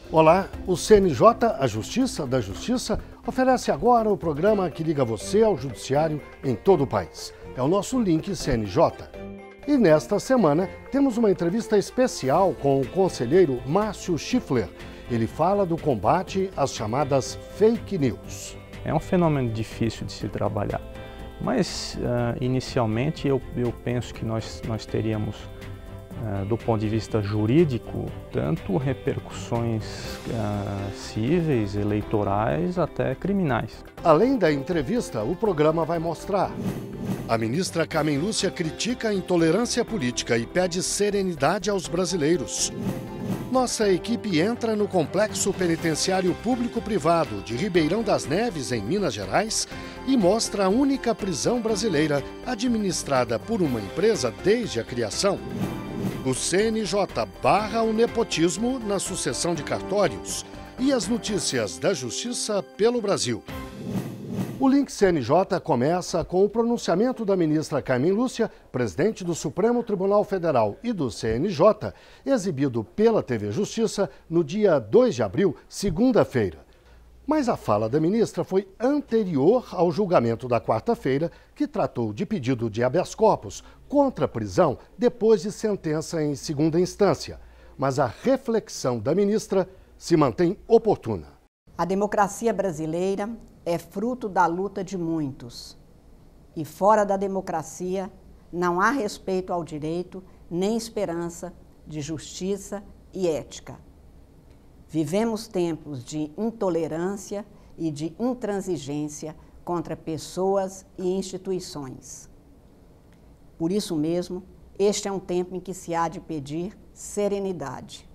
Olá, o CNJ, a Justiça da Justiça, oferece agora o programa que liga você ao judiciário em todo o país. É o nosso link CNJ. E nesta semana temos uma entrevista especial com o conselheiro Márcio Schiffler. Ele fala do combate às chamadas fake news. É um fenômeno difícil de se trabalhar, mas inicialmente eu penso que nós teríamos, do ponto de vista jurídico, tanto repercussões cíveis, eleitorais, até criminais. Além da entrevista, o programa vai mostrar. A ministra Carmen Lúcia critica a intolerância política e pede serenidade aos brasileiros. Nossa equipe entra no Complexo Penitenciário Público-Privado de Ribeirão das Neves, em Minas Gerais, e mostra a única prisão brasileira administrada por uma empresa desde a criação. O CNJ barra o nepotismo na sucessão de cartórios e as notícias da Justiça pelo Brasil. O Link CNJ começa com o pronunciamento da ministra Carmen Lúcia, presidente do Supremo Tribunal Federal e do CNJ, exibido pela TV Justiça no dia 2 de abril, segunda-feira. Mas a fala da ministra foi anterior ao julgamento da quarta-feira, que tratou de pedido de habeas corpus contra a prisão depois de sentença em segunda instância. Mas a reflexão da ministra se mantém oportuna. A democracia brasileira é fruto da luta de muitos. E fora da democracia não há respeito ao direito nem esperança de justiça e ética. Vivemos tempos de intolerância e de intransigência contra pessoas e instituições. Por isso mesmo, este é um tempo em que se há de pedir serenidade.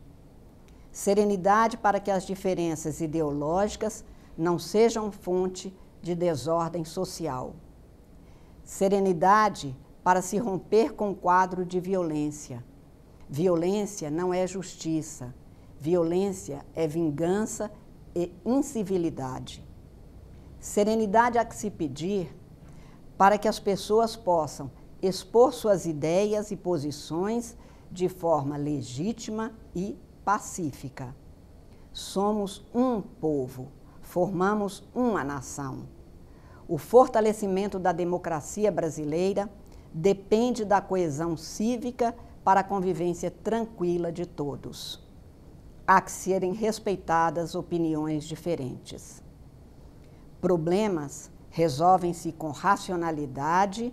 Serenidade para que as diferenças ideológicas não sejam fonte de desordem social. Serenidade para se romper com o quadro de violência. Violência não é justiça. Violência é vingança e incivilidade. Serenidade há que se pedir para que as pessoas possam expor suas ideias e posições de forma legítima e pacífica. Somos um povo. Formamos uma nação. O fortalecimento da democracia brasileira depende da coesão cívica para a convivência tranquila de todos. Há que serem respeitadas opiniões diferentes. Problemas resolvem-se com racionalidade,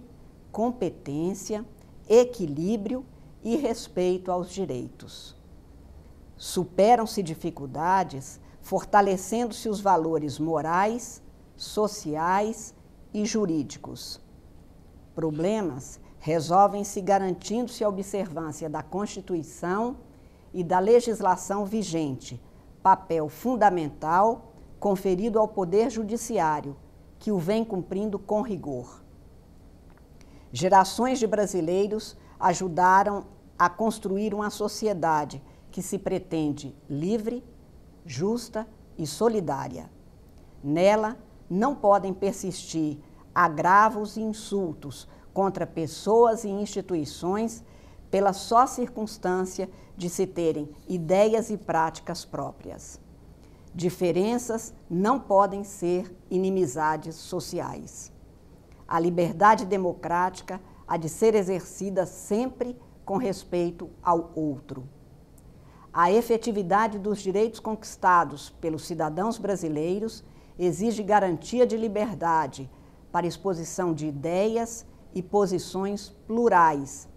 competência, equilíbrio e respeito aos direitos. Superam-se dificuldades fortalecendo-se os valores morais, sociais e jurídicos. Problemas resolvem-se garantindo-se a observância da Constituição e da legislação vigente, papel fundamental conferido ao Poder Judiciário, que o vem cumprindo com rigor. Gerações de brasileiros ajudaram a construir uma sociedade que se pretende livre, justa e solidária. Nela não podem persistir agravos e insultos contra pessoas e instituições pela só circunstância de se terem ideias e práticas próprias. Diferenças não podem ser inimizades sociais. A liberdade democrática há de ser exercida sempre com respeito ao outro. A efetividade dos direitos conquistados pelos cidadãos brasileiros exige garantia de liberdade para exposição de ideias e posições plurais,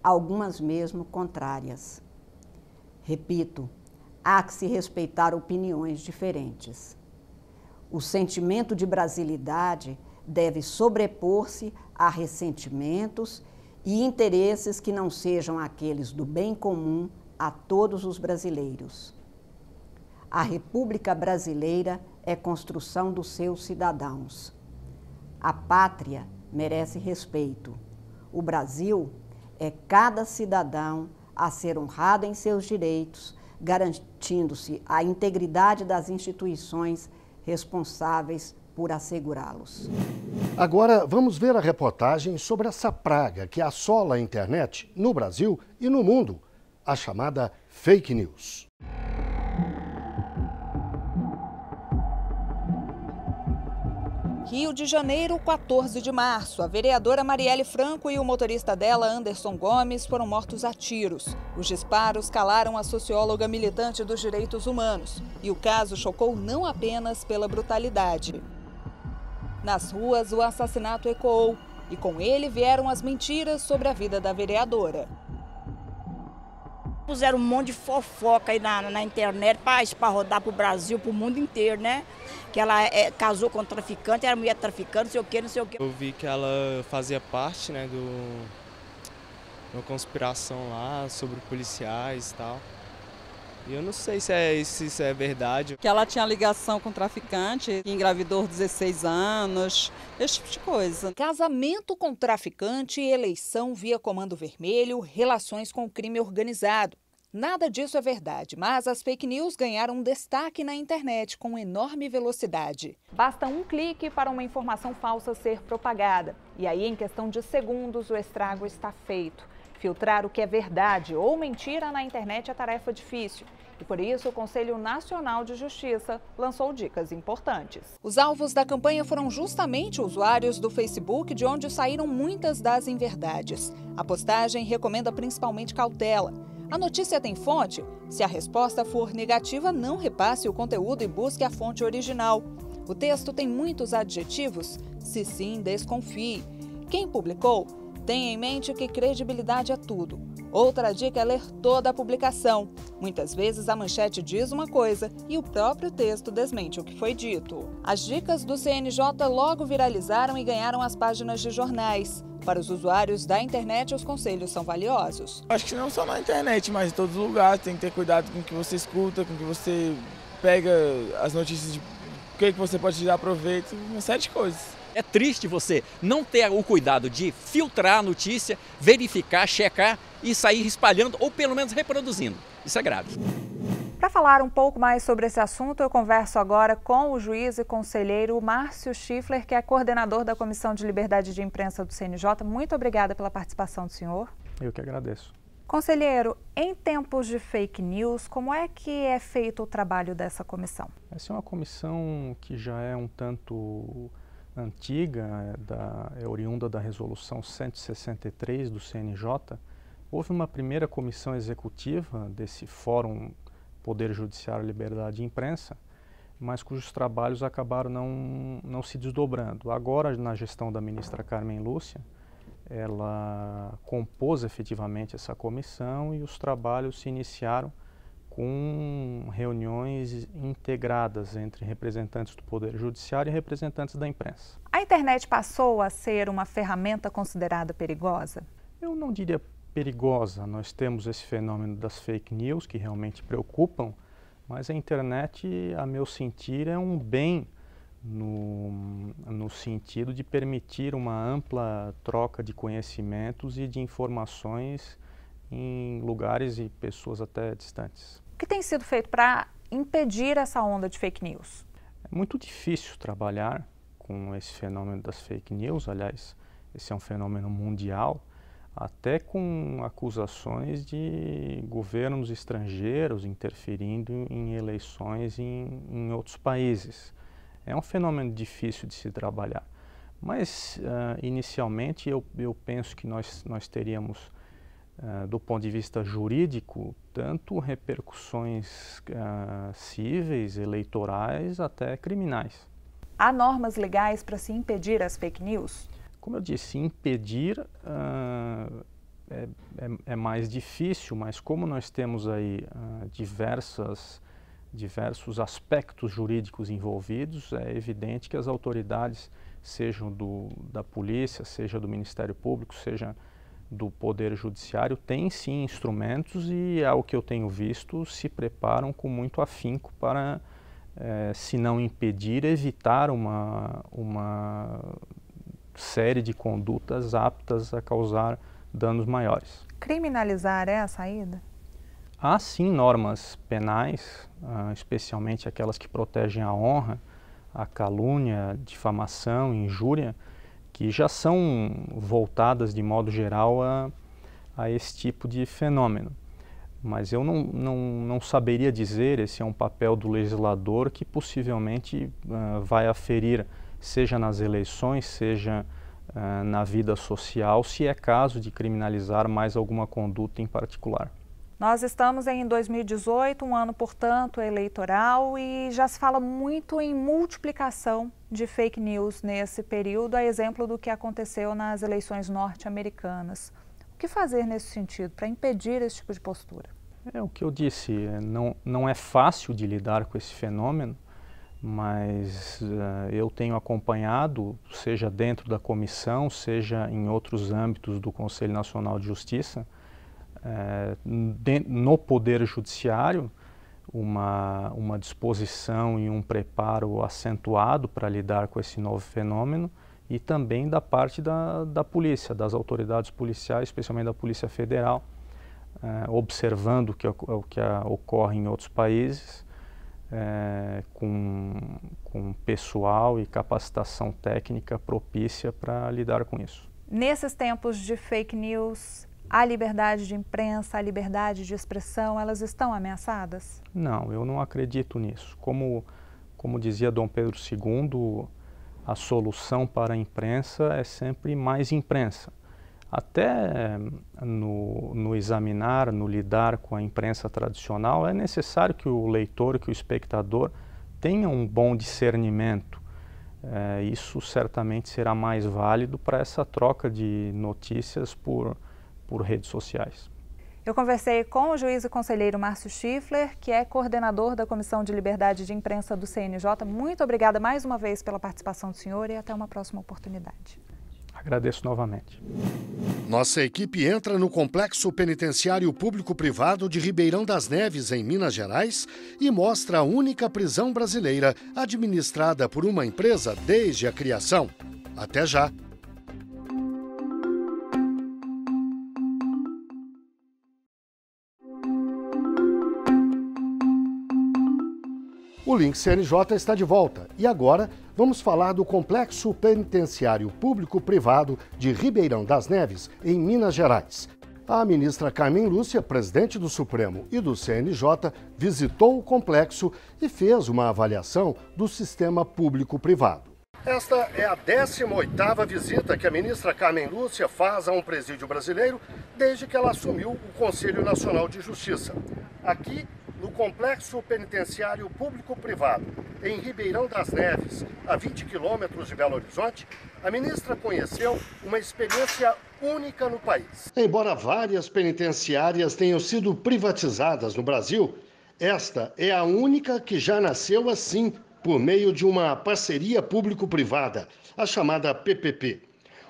algumas mesmo contrárias. Repito, há que se respeitar opiniões diferentes. O sentimento de brasilidade deve sobrepor-se a ressentimentos e interesses que não sejam aqueles do bem comum a todos os brasileiros. A República Brasileira é construção dos seus cidadãos. A pátria merece respeito. O Brasil é cada cidadão a ser honrado em seus direitos, garantindo-se a integridade das instituições responsáveis por assegurá-los. Agora vamos ver a reportagem sobre essa praga que assola a internet no Brasil e no mundo, a chamada fake news. Rio de Janeiro, 14 de março. A vereadora Marielle Franco e o motorista dela, Anderson Gomes, foram mortos a tiros. Os disparos calaram a socióloga militante dos direitos humanos. E o caso chocou não apenas pela brutalidade. Nas ruas, o assassinato ecoou. E com ele vieram as mentiras sobre a vida da vereadora. Puseram um monte de fofoca aí na internet para rodar para o Brasil, para o mundo inteiro, né? Que ela casou com um traficante, era mulher traficante, não sei o quê, não sei o quê. Eu vi que ela fazia parte, né, de uma conspiração lá sobre policiais e tal. E eu não sei se isso é verdade. Que ela tinha ligação com traficante, que engravidou 16 anos, esse tipo de coisa. Casamento com traficante, eleição via Comando Vermelho, relações com o crime organizado. Nada disso é verdade, mas as fake news ganharam destaque na internet com enorme velocidade. Basta um clique para uma informação falsa ser propagada. E aí, em questão de segundos, o estrago está feito. Filtrar o que é verdade ou mentira na internet é tarefa difícil. E por isso o Conselho Nacional de Justiça lançou dicas importantes. Os alvos da campanha foram justamente usuários do Facebook, de onde saíram muitas das inverdades. A postagem recomenda principalmente cautela. A notícia tem fonte? Se a resposta for negativa, não repasse o conteúdo e busque a fonte original. O texto tem muitos adjetivos? Se sim, desconfie. Quem publicou? Tenha em mente que credibilidade é tudo. Outra dica é ler toda a publicação. Muitas vezes a manchete diz uma coisa e o próprio texto desmente o que foi dito. As dicas do CNJ logo viralizaram e ganharam as páginas de jornais. Para os usuários da internet, os conselhos são valiosos. Acho que não só na internet, mas em todos os lugares. Tem que ter cuidado com o que você escuta, com o que você pega as notícias, de o que você pode dar proveito, uma série de coisas. É triste você não ter o cuidado de filtrar a notícia, verificar, checar e sair espalhando ou pelo menos reproduzindo. Isso é grave. Para falar um pouco mais sobre esse assunto, eu converso agora com o juiz e conselheiro Márcio Schiffler, que é coordenador da Comissão de Liberdade de Imprensa do CNJ. Muito obrigada pela participação do senhor. Eu que agradeço. Conselheiro, em tempos de fake news, como é que é feito o trabalho dessa comissão? Essa é uma comissão que já é um tanto antiga, é oriunda da resolução 163 do CNJ. Houve uma primeira comissão executiva desse Fórum Poder Judiciário e Liberdade de Imprensa, mas cujos trabalhos acabaram não se desdobrando. Agora, na gestão da ministra Carmen Lúcia, ela compôs efetivamente essa comissão e os trabalhos se iniciaram com reuniões integradas entre representantes do Poder Judiciário e representantes da imprensa. A internet passou a ser uma ferramenta considerada perigosa? Eu não diria perigosa. Nós temos esse fenômeno das fake news que realmente preocupam, mas a internet, a meu sentir, é um bem no sentido de permitir uma ampla troca de conhecimentos e de informações em lugares e pessoas até distantes. O que tem sido feito para impedir essa onda de fake news? É muito difícil trabalhar com esse fenômeno das fake news. Aliás, esse é um fenômeno mundial, até com acusações de governos estrangeiros interferindo em eleições em outros países. É um fenômeno difícil de se trabalhar, mas inicialmente eu penso que nós teríamos, do ponto de vista jurídico, tanto repercussões cíveis, eleitorais, até criminais. Há normas legais para se impedir as fake news? Como eu disse, impedir é mais difícil, mas como nós temos aí diversos aspectos jurídicos envolvidos, é evidente que as autoridades, sejam da polícia, seja do Ministério Público, seja do Poder Judiciário, têm sim instrumentos e, ao que eu tenho visto, se preparam com muito afinco para, se não impedir, evitar uma série de condutas aptas a causar danos maiores. Criminalizar é a saída? Há sim normas penais, especialmente aquelas que protegem a honra, a calúnia, difamação, injúria, que já são voltadas de modo geral a esse tipo de fenômeno. Mas eu não saberia dizer, esse é um papel do legislador que possivelmente vai aferir seja nas eleições, seja na vida social, se é caso de criminalizar mais alguma conduta em particular. Nós estamos em 2018, um ano, portanto, eleitoral, e já se fala muito em multiplicação de fake news nesse período, a exemplo do que aconteceu nas eleições norte-americanas. O que fazer nesse sentido para impedir esse tipo de postura? É o que eu disse, não é fácil de lidar com esse fenômeno, mas eu tenho acompanhado, seja dentro da comissão, seja em outros âmbitos do Conselho Nacional de Justiça, no Poder Judiciário, uma disposição e um preparo acentuado para lidar com esse novo fenômeno, e também da parte da polícia, das autoridades policiais, especialmente da Polícia Federal, observando o que ocorre em outros países, com pessoal e capacitação técnica propícia para lidar com isso. Nesses tempos de fake news, a liberdade de imprensa, a liberdade de expressão, elas estão ameaçadas? Não, eu não acredito nisso. Como dizia Dom Pedro II, a solução para a imprensa é sempre mais imprensa. Até no examinar, no lidar com a imprensa tradicional, é necessário que o leitor, que o espectador tenha um bom discernimento. Isso certamente será mais válido para essa troca de notícias por redes sociais. Eu conversei com o juiz e conselheiro Márcio Schiffler, que é coordenador da Comissão de Liberdade de Imprensa do CNJ. Muito obrigada mais uma vez pela participação do senhor e até uma próxima oportunidade. Agradeço novamente. Nossa equipe entra no Complexo Penitenciário Público-Privado de Ribeirão das Neves, em Minas Gerais, e mostra a única prisão brasileira administrada por uma empresa desde a criação. Até já! O Link CNJ está de volta e agora vamos falar do Complexo Penitenciário Público-Privado de Ribeirão das Neves, em Minas Gerais. A ministra Carmen Lúcia, presidente do Supremo e do CNJ, visitou o complexo e fez uma avaliação do sistema público-privado. Esta é a 18ª visita que a ministra Carmen Lúcia faz a um presídio brasileiro desde que ela assumiu o Conselho Nacional de Justiça. Aqui, no Complexo Penitenciário Público-Privado, em Ribeirão das Neves, a 20 quilômetros de Belo Horizonte, a ministra conheceu uma experiência única no país. Embora várias penitenciárias tenham sido privatizadas no Brasil, esta é a única que já nasceu assim, por meio de uma parceria público-privada, a chamada PPP.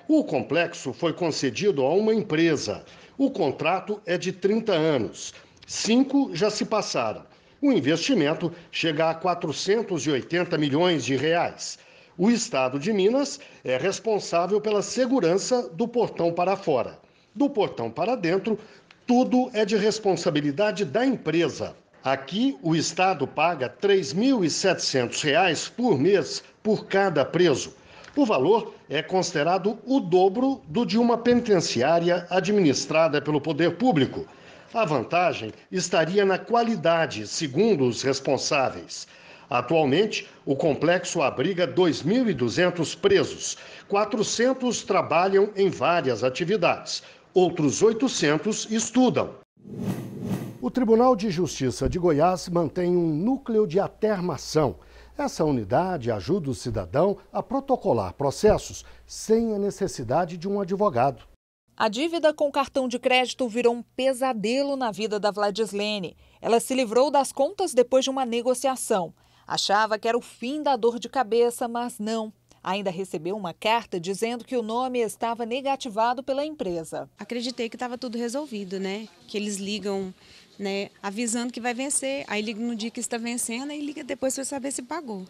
O complexo foi concedido a uma empresa. O contrato é de 30 anos. 5 já se passaram. O investimento chega a 480 milhões de reais. O Estado de Minas é responsável pela segurança do portão para fora. Do portão para dentro, tudo é de responsabilidade da empresa. Aqui, o Estado paga R$ 3.700 por mês por cada preso. O valor é considerado o dobro do de uma penitenciária administrada pelo poder público. A vantagem estaria na qualidade, segundo os responsáveis. Atualmente, o complexo abriga 2.200 presos. 400 trabalham em várias atividades. Outros 800 estudam. O Tribunal de Justiça de Goiás mantém um núcleo de atermação. Essa unidade ajuda o cidadão a protocolar processos sem a necessidade de um advogado. A dívida com cartão de crédito virou um pesadelo na vida da Vladislene. Ela se livrou das contas depois de uma negociação. Achava que era o fim da dor de cabeça, mas não. Ainda recebeu uma carta dizendo que o nome estava negativado pela empresa. Acreditei que estava tudo resolvido, né? Que eles ligam, né, avisando que vai vencer. Aí liga no dia que está vencendo e liga depois para saber se pagou.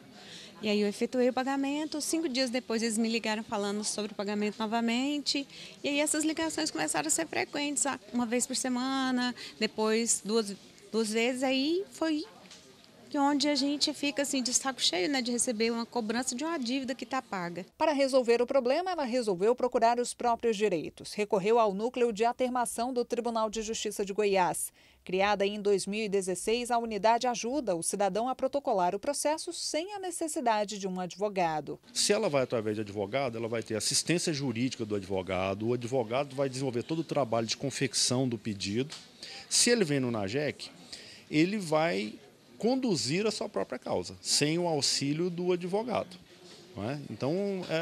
E aí eu efetuei o pagamento, 5 dias depois eles me ligaram falando sobre o pagamento novamente. E aí essas ligações começaram a ser frequentes, uma vez por semana, depois duas vezes, aí foi que onde a gente fica assim de saco cheio, né, de receber uma cobrança de uma dívida que está paga. Para resolver o problema, ela resolveu procurar os próprios direitos. Recorreu ao Núcleo de Atermação do Tribunal de Justiça de Goiás. Criada em 2016, a unidade ajuda o cidadão a protocolar o processo sem a necessidade de um advogado. Se ela vai através de advogado, ela vai ter assistência jurídica do advogado, o advogado vai desenvolver todo o trabalho de confecção do pedido. Se ele vem no NAGEC, ele vai conduzir a sua própria causa, sem o auxílio do advogado. Não é? Então,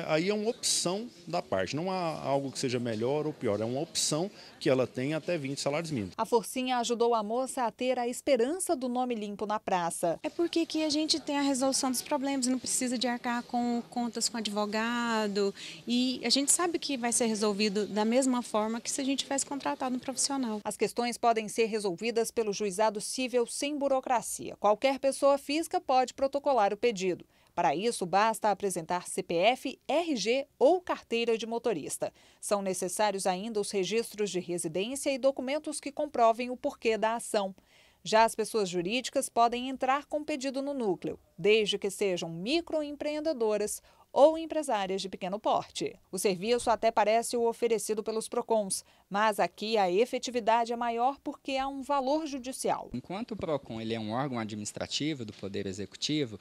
aí é uma opção da parte, não há algo que seja melhor ou pior, é uma opção que ela tem até 20 salários mínimos. A forcinha ajudou a moça a ter a esperança do nome limpo na praça. É porque aqui a gente tem a resolução dos problemas, não precisa de arcar com contas com advogado e a gente sabe que vai ser resolvido da mesma forma que se a gente tivesse contratado um profissional. As questões podem ser resolvidas pelo juizado civil sem burocracia. Qualquer pessoa física pode protocolar o pedido. Para isso, basta apresentar CPF, RG ou carteira de motorista. São necessários ainda os registros de residência e documentos que comprovem o porquê da ação. Já as pessoas jurídicas podem entrar com pedido no núcleo, desde que sejam microempreendedoras ou empresárias de pequeno porte. O serviço até parece o oferecido pelos PROCONs, mas aqui a efetividade é maior porque há um valor judicial. Enquanto o PROCON ele é um órgão administrativo do Poder Executivo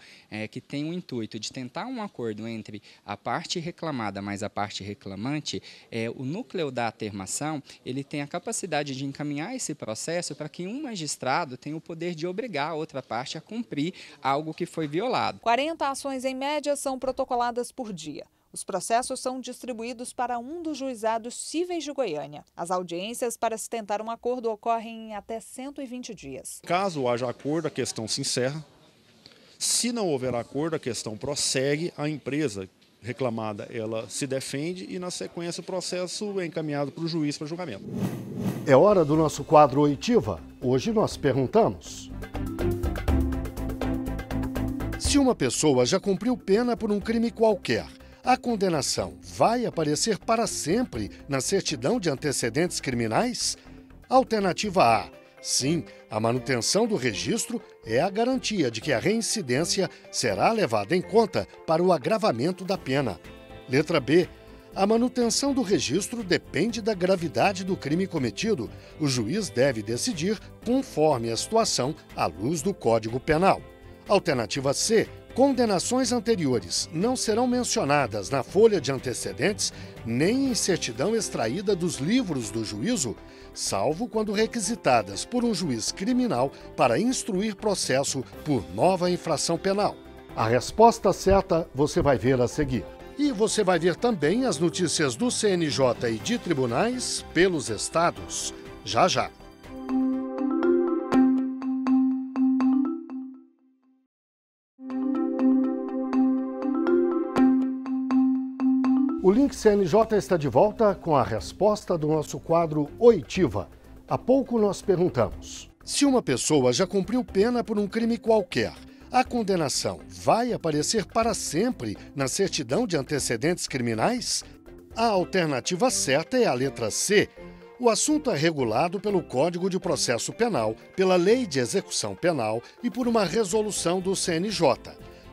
que tem o intuito de tentar um acordo entre a parte reclamada mais a parte reclamante, o núcleo da atermação ele tem a capacidade de encaminhar esse processo para que um magistrado tenha o poder de obrigar a outra parte a cumprir algo que foi violado. 40 ações em média são protocoladas por dia. Os processos são distribuídos para um dos juizados cíveis de Goiânia. As audiências para se tentar um acordo ocorrem em até 120 dias. Caso haja acordo, a questão se encerra. Se não houver acordo, a questão prossegue. A empresa reclamada ela se defende e, na sequência, o processo é encaminhado para o juiz para julgamento. É hora do nosso quadro Oitiva. Hoje nós perguntamos: se uma pessoa já cumpriu pena por um crime qualquer, a condenação vai aparecer para sempre na certidão de antecedentes criminais? Alternativa A: sim, a manutenção do registro é a garantia de que a reincidência será levada em conta para o agravamento da pena. Letra B: a manutenção do registro depende da gravidade do crime cometido. O juiz deve decidir conforme a situação à luz do Código Penal. Alternativa C: condenações anteriores não serão mencionadas na folha de antecedentes nem em certidão extraída dos livros do juízo, salvo quando requisitadas por um juiz criminal para instruir processo por nova infração penal. A resposta certa você vai ver a seguir. E você vai ver também as notícias do CNJ e de tribunais pelos estados. Já já. O Link CNJ está de volta com a resposta do nosso quadro Oitiva. Há pouco nós perguntamos: se uma pessoa já cumpriu pena por um crime qualquer, a condenação vai aparecer para sempre na certidão de antecedentes criminais? A alternativa certa é a letra C. O assunto é regulado pelo Código de Processo Penal, pela Lei de Execução Penal e por uma resolução do CNJ.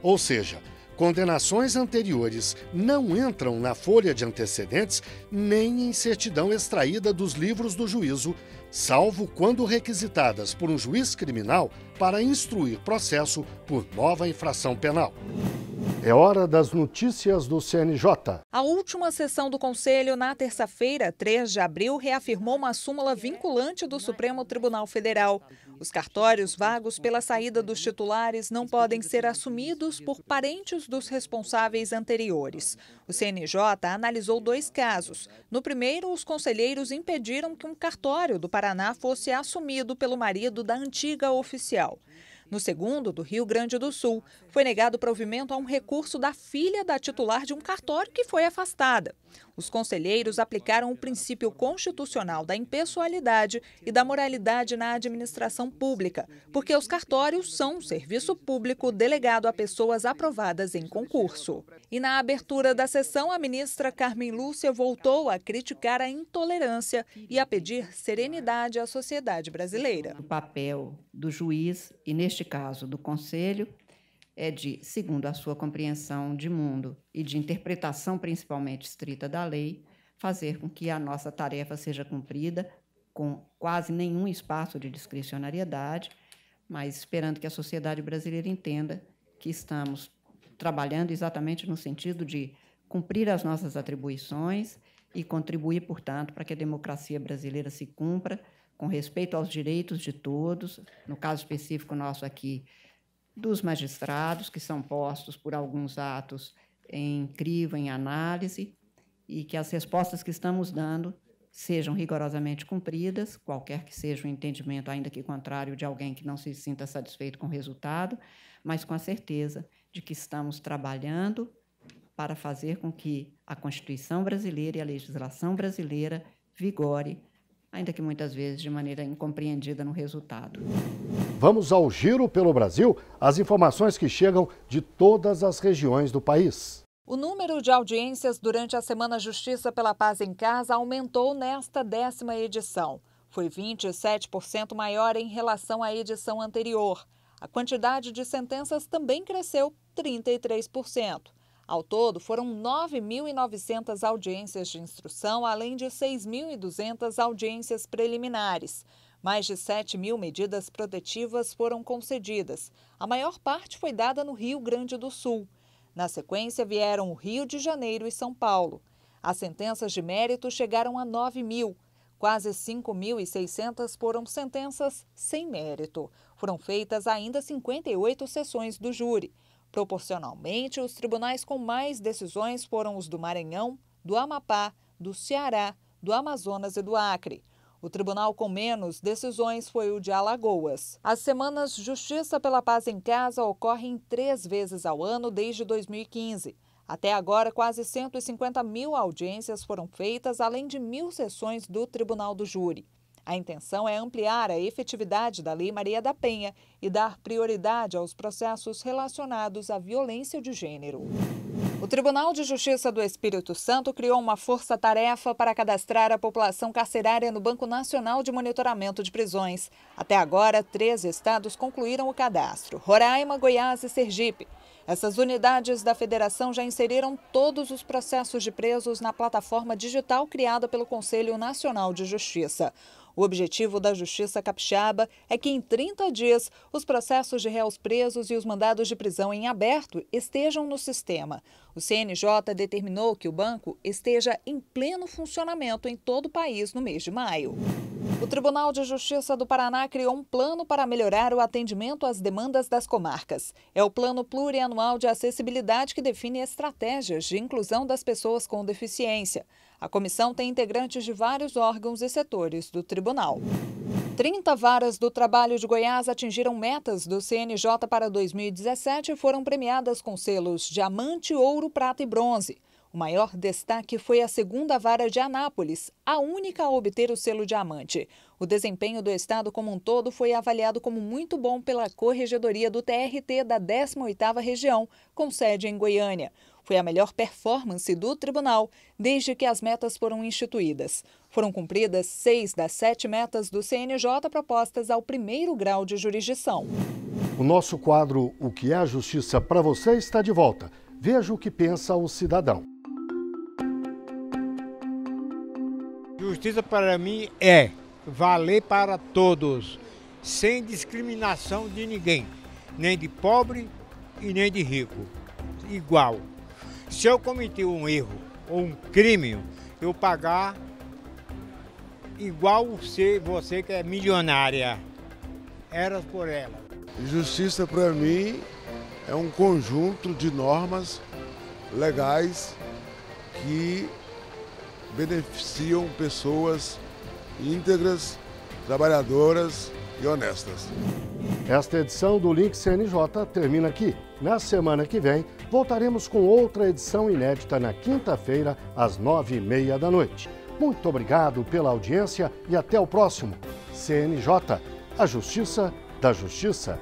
Ou seja, condenações anteriores não entram na folha de antecedentes nem em certidão extraída dos livros do juízo, salvo quando requisitadas por um juiz criminal para instruir processo por nova infração penal. É hora das notícias do CNJ. A última sessão do Conselho, na terça-feira, 3 de abril, reafirmou uma súmula vinculante do Supremo Tribunal Federal. Os cartórios vagos pela saída dos titulares não podem ser assumidos por parentes dos responsáveis anteriores. O CNJ analisou 2 casos. No primeiro, os conselheiros impediram que um cartório do Paraná fosse assumido pelo marido da antiga oficial. No segundo, do Rio Grande do Sul, foi negado provimento a um recurso da filha da titular de um cartório que foi afastada. Os conselheiros aplicaram o princípio constitucional da impessoalidade e da moralidade na administração pública, porque os cartórios são um serviço público delegado a pessoas aprovadas em concurso. E na abertura da sessão, a ministra Carmen Lúcia voltou a criticar a intolerância e a pedir serenidade à sociedade brasileira. O papel do juiz, e neste caso do Conselho, é de, segundo a sua compreensão de mundo e de interpretação principalmente estrita da lei, fazer com que a nossa tarefa seja cumprida com quase nenhum espaço de discricionariedade, mas esperando que a sociedade brasileira entenda que estamos trabalhando exatamente no sentido de cumprir as nossas atribuições e contribuir, portanto, para que a democracia brasileira se cumpra com respeito aos direitos de todos, no caso específico nosso aqui, dos magistrados, que são postos por alguns atos em crivo, em análise, e que as respostas que estamos dando sejam rigorosamente cumpridas, qualquer que seja o entendimento, ainda que contrário, de alguém que não se sinta satisfeito com o resultado, mas com a certeza de que estamos trabalhando para fazer com que a Constituição brasileira e a legislação brasileira vigore, ainda que muitas vezes de maneira incompreendida no resultado. Vamos ao Giro pelo Brasil, as informações que chegam de todas as regiões do país. O número de audiências durante a Semana Justiça pela Paz em Casa aumentou nesta 10ª edição. Foi 27% maior em relação à edição anterior. A quantidade de sentenças também cresceu 33%. Ao todo, foram 9.900 audiências de instrução, além de 6.200 audiências preliminares. Mais de 7.000 medidas protetivas foram concedidas. A maior parte foi dada no Rio Grande do Sul. Na sequência, vieram o Rio de Janeiro e São Paulo. As sentenças de mérito chegaram a 9.000. Quase 5.600 foram sentenças sem mérito. Foram feitas ainda 58 sessões do júri. Proporcionalmente, os tribunais com mais decisões foram os do Maranhão, do Amapá, do Ceará, do Amazonas e do Acre. O tribunal com menos decisões foi o de Alagoas. As semanas Justiça pela Paz em Casa ocorrem 3 vezes ao ano desde 2015. Até agora, quase 150.000 audiências foram feitas, além de 1.000 sessões do Tribunal do Júri. A intenção é ampliar a efetividade da Lei Maria da Penha e dar prioridade aos processos relacionados à violência de gênero. O Tribunal de Justiça do Espírito Santo criou uma força-tarefa para cadastrar a população carcerária no Banco Nacional de Monitoramento de Prisões. Até agora, 3 estados concluíram o cadastro: Roraima, Goiás e Sergipe. Essas unidades da federação já inseriram todos os processos de presos na plataforma digital criada pelo Conselho Nacional de Justiça. O objetivo da Justiça Capixaba é que em 30 dias os processos de réus presos e os mandados de prisão em aberto estejam no sistema. O CNJ determinou que o banco esteja em pleno funcionamento em todo o país no mês de maio. O Tribunal de Justiça do Paraná criou um plano para melhorar o atendimento às demandas das comarcas. É o Plano Plurianual de Acessibilidade que define estratégias de inclusão das pessoas com deficiência. A comissão tem integrantes de vários órgãos e setores do tribunal. 30 varas do trabalho de Goiás atingiram metas do CNJ para 2017 e foram premiadas com selos Diamante, Ouro, Prata e Bronze. O maior destaque foi a 2ª vara de Anápolis, a única a obter o selo Diamante. O desempenho do estado como um todo foi avaliado como muito bom pela Corregedoria do TRT da 18ª Região, com sede em Goiânia. Foi a melhor performance do tribunal desde que as metas foram instituídas. Foram cumpridas 6 das 7 metas do CNJ propostas ao 1º grau de jurisdição. O nosso quadro O que é a Justiça para você está de volta. Veja o que pensa o cidadão. Justiça para mim é valer para todos, sem discriminação de ninguém, nem de pobre e nem de rico, igual. Se eu cometi um erro ou um crime, eu pagar igual você que é milionária, eras por ela. Justiça para mim é um conjunto de normas legais que beneficiam pessoas íntegras, trabalhadoras e honestas. Esta edição do Link CNJ termina aqui. Na semana que vem, voltaremos com outra edição inédita na quinta-feira, às 9h30 da noite. Muito obrigado pela audiência e até o próximo. CNJ, a Justiça da Justiça.